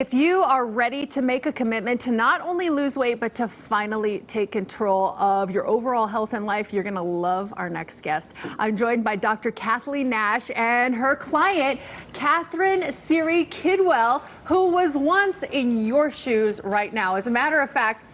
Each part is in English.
If you are ready to make a commitment to not only lose weight, but to finally take control of your overall health and life, you're going to love our next guest. I'm joined by Dr. Kathleen Nash and her client, Catherine Siri Kidwell, who was once in your shoes right now. As a matter of fact,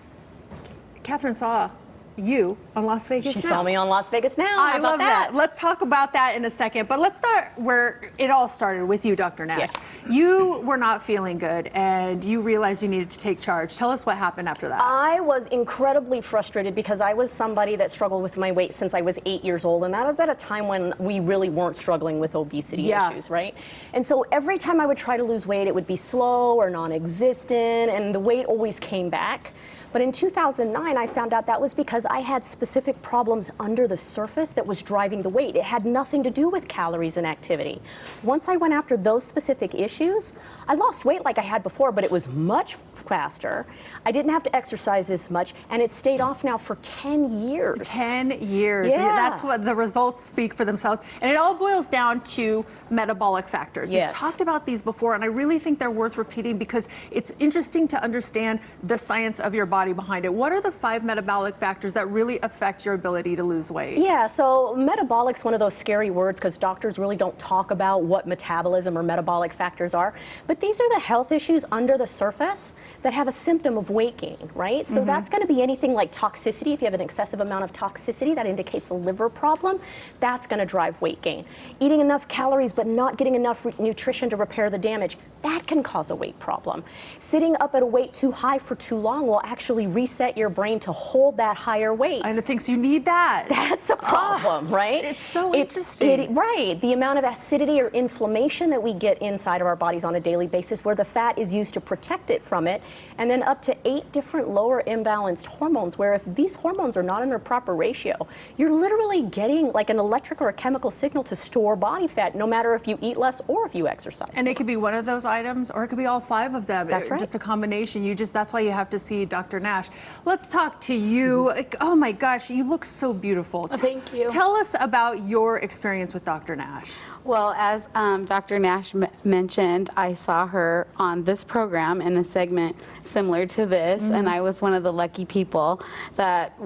Catherine saw you on Las Vegas Now. She saw me on Las Vegas Now. I love that. Let's talk about that in a second, but let's start where it all started with you, Dr. Nash. Yes. You were not feeling good and you realized you needed to take charge. Tell us what happened after that. I was incredibly frustrated because I was somebody that struggled with my weight since I was 8 years old, and that was at a time when we really weren't struggling with obesity issues, right? And so every time I would try to lose weight, it would be slow or non-existent, and the weight always came back. But in 2009, I found out that was because I had specific problems under the surface that was driving the weight. It had nothing to do with calories and activity. Once I went after those specific issues, I lost weight like I had before, but it was much faster. I didn't have to exercise as much, and it stayed off now for 10 years. 10 years. Yeah. That's what the results speak for themselves. And it all boils down to metabolic factors. Yes. You've talked about these before, and I really think they're worth repeating because it's interesting to understand the science of your body behind it. What are the 5 metabolic factors that really affect your ability to lose weight? Yeah, so metabolic's one of those scary words because doctors really don't talk about what metabolism or metabolic factors are. But these are the health issues under the surface that have a symptom of weight gain, right? So that's going to be anything like toxicity. If you have an excessive amount of toxicity, that indicates a liver problem. That's going to drive weight gain. Eating enough calories but not getting enough nutrition to repair the damage, that can cause a weight problem. Sitting up at a weight too high for too long will actually reset your brain to hold that higher weight. And it thinks you need that. That's a problem, right? It's so interesting. Right. The amount of acidity or inflammation that we get inside of our bodies on a daily basis, where the fat is used to protect it from it, and then up to 8 different lower imbalanced hormones, where if these hormones are not in their proper ratio, you're literally getting like an electric or a chemical signal to store body fat, no matter if you eat less or if you exercise. And it could be one of those items, or it could be all 5 of them. That's right. Just a combination. That's why you have to see Dr. Nash. Let's talk to you. Oh my gosh, you look so beautiful. Thank you. Tell us about your experience with Dr. Nash. Well, as Dr. Nash mentioned, I saw her on this program in a segment similar to this, and I was one of the lucky people that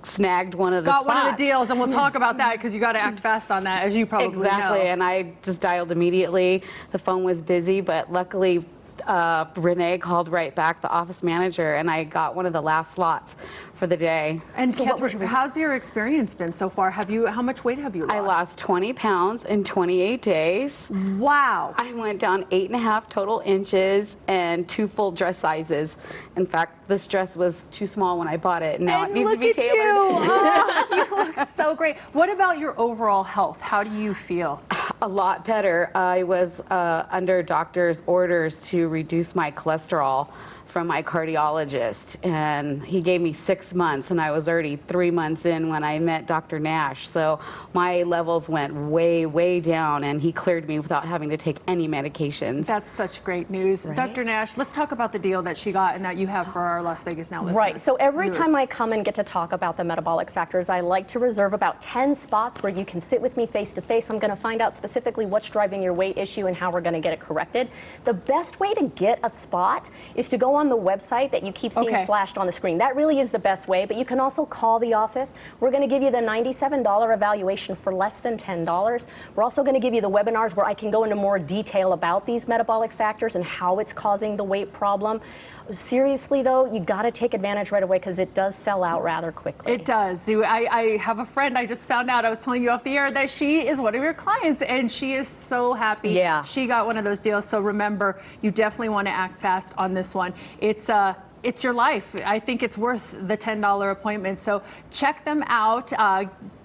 snagged one of the spots. Got one of the deals, and we'll talk about that because you got to act fast on that, as you probably know. Exactly, and I just dialed immediately. The phone was busy, but luckily Renee called right back, the office manager, and I got one of the last slots for the day. And so Catherine, how's your experience been so far? How much weight have you lost? I lost 20 pounds in 28 days. Wow. I went down 8.5 total inches and 2 full dress sizes. In fact, this dress was too small when I bought it. Now it needs to be tailored. You look so great. What about your overall health? How do you feel? A lot better. I was under doctor's orders to reduce my cholesterol from my cardiologist, and he gave me 6 months, and I was already 3 months in when I met Dr. Nash. So my levels went way, way down, and he cleared me without having to take any medications. That's such great news. Right? Dr. Nash, let's talk about the deal that she got and that you have for our Las Vegas Now listeners. Right, so every time I come and get to talk about the metabolic factors, I like to reserve about 10 spots where you can sit with me face to face. I'm going to find out specifically what's driving your weight issue and how we're going to get it corrected. The best way to get a spot is to go on the website that you keep seeing flashed on the screen. That really is the best way, but you can also call the office. We're going to give you the $97 evaluation for less than $10. We're also going to give you the webinars where I can go into more detail about these metabolic factors and how it's causing the weight problem. Seriously though, you got to take advantage right away because it does sell out rather quickly. It does. I have a friend, I just found out, I was telling you off the air, that she is one of your clients, and she is so happy. Yeah. She got one of those deals, so remember, you definitely want to act fast on this one. It's your life. I think it's worth the $10 appointment. So check them out.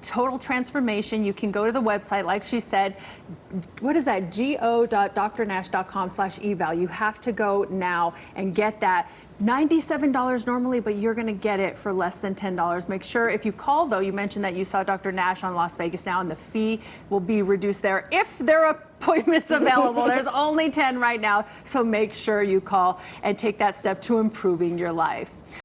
Total Transformation. You can go to the website, like she said. What is that? go.drnash.com/eval. You have to go now and get that. $97 normally, but you're going to get it for less than $10. Make sure if you call, though, you mentioned that you saw Dr. Nash on Las Vegas Now, and the fee will be reduced there if there are appointments available. There's only 10 right now, so make sure you call and take that step to improving your life.